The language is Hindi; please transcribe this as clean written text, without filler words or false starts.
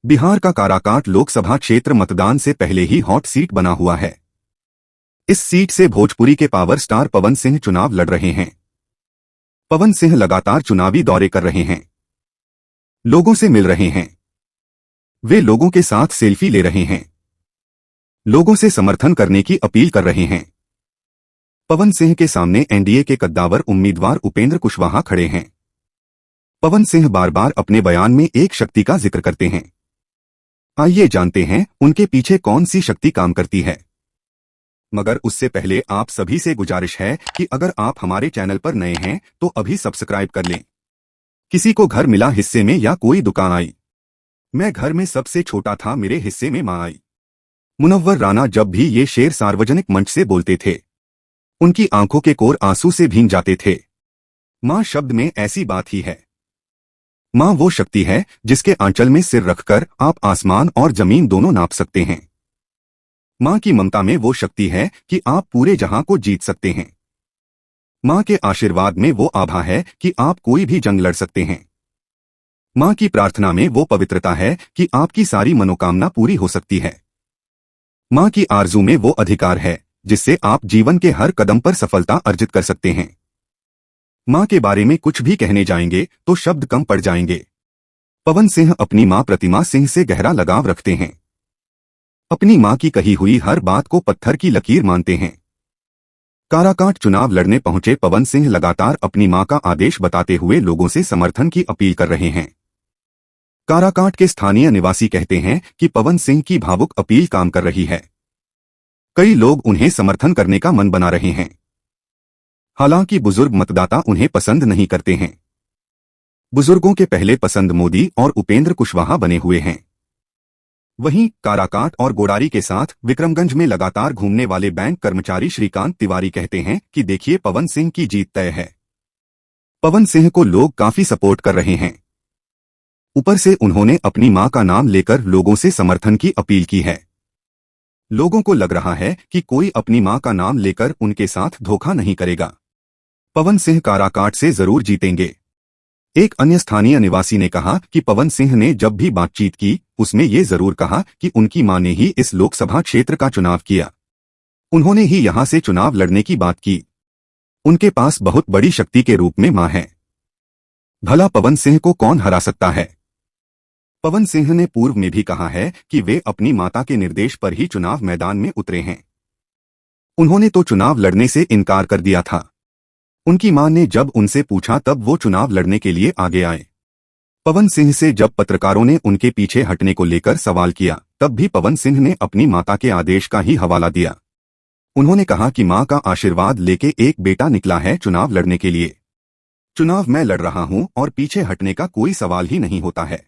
बिहार का काराकाट लोकसभा क्षेत्र मतदान से पहले ही हॉट सीट बना हुआ है। इस सीट से भोजपुरी के पावर स्टार पवन सिंह चुनाव लड़ रहे हैं। पवन सिंह लगातार चुनावी दौरे कर रहे हैं, लोगों से मिल रहे हैं, वे लोगों के साथ सेल्फी ले रहे हैं, लोगों से समर्थन करने की अपील कर रहे हैं। पवन सिंह के सामने एनडीए के कद्दावर उम्मीदवार उपेंद्र कुशवाहा खड़े हैं। पवन सिंह बार बार अपने बयान में एक शक्ति का जिक्र करते हैं। आइए जानते हैं उनके पीछे कौन सी शक्ति काम करती है। मगर उससे पहले आप सभी से गुजारिश है कि अगर आप हमारे चैनल पर नए हैं तो अभी सब्सक्राइब कर लें। किसी को घर मिला हिस्से में या कोई दुकान आई, मैं घर में सबसे छोटा था, मेरे हिस्से में मां आई। मुनव्वर राना जब भी ये शेर सार्वजनिक मंच से बोलते थे, उनकी आंखों के कोर आंसू से भीग जाते थे। मां शब्द में ऐसी बात ही है। मां वो शक्ति है जिसके आंचल में सिर रखकर आप आसमान और जमीन दोनों नाप सकते हैं। मां की ममता में वो शक्ति है कि आप पूरे जहां को जीत सकते हैं। मां के आशीर्वाद में वो आभा है कि आप कोई भी जंग लड़ सकते हैं। मां की प्रार्थना में वो पवित्रता है कि आपकी सारी मनोकामना पूरी हो सकती है। मां की आरजू में वो अधिकार है जिससे आप जीवन के हर कदम पर सफलता अर्जित कर सकते हैं। मां के बारे में कुछ भी कहने जाएंगे तो शब्द कम पड़ जाएंगे। पवन सिंह अपनी मां प्रतिमा सिंह से गहरा लगाव रखते हैं। अपनी मां की कही हुई हर बात को पत्थर की लकीर मानते हैं। काराकाट चुनाव लड़ने पहुंचे पवन सिंह लगातार अपनी मां का आदेश बताते हुए लोगों से समर्थन की अपील कर रहे हैं। काराकाट के स्थानीय निवासी कहते हैं कि पवन सिंह की भावुक अपील काम कर रही है। कई लोग उन्हें समर्थन करने का मन बना रहे हैं। हालांकि बुजुर्ग मतदाता उन्हें पसंद नहीं करते हैं। बुजुर्गों के पहले पसंद मोदी और उपेंद्र कुशवाहा बने हुए हैं। वहीं काराकाट और गोड़ारी के साथ विक्रमगंज में लगातार घूमने वाले बैंक कर्मचारी श्रीकांत तिवारी कहते हैं कि देखिए पवन सिंह की जीत तय है। पवन सिंह को लोग काफी सपोर्ट कर रहे हैं। ऊपर से उन्होंने अपनी मां का नाम लेकर लोगों से समर्थन की अपील की है। लोगों को लग रहा है कि कोई अपनी मां का नाम लेकर उनके साथ धोखा नहीं करेगा। पवन सिंह काराकाट से जरूर जीतेंगे। एक अन्य स्थानीय निवासी ने कहा कि पवन सिंह ने जब भी बातचीत की उसमें ये जरूर कहा कि उनकी मां ने ही इस लोकसभा क्षेत्र का चुनाव किया, उन्होंने ही यहां से चुनाव लड़ने की बात की। उनके पास बहुत बड़ी शक्ति के रूप में मां है। भला पवन सिंह को कौन हरा सकता है। पवन सिंह ने पूर्व में भी कहा है कि वे अपनी माता के निर्देश पर ही चुनाव मैदान में उतरे हैं। उन्होंने तो चुनाव लड़ने से इनकार कर दिया था। उनकी मां ने जब उनसे पूछा तब वो चुनाव लड़ने के लिए आगे आए। पवन सिंह से जब पत्रकारों ने उनके पीछे हटने को लेकर सवाल किया तब भी पवन सिंह ने अपनी माता के आदेश का ही हवाला दिया। उन्होंने कहा कि मां का आशीर्वाद लेके एक बेटा निकला है चुनाव लड़ने के लिए। चुनाव मैं लड़ रहा हूं और पीछे हटने का कोई सवाल ही नहीं होता है।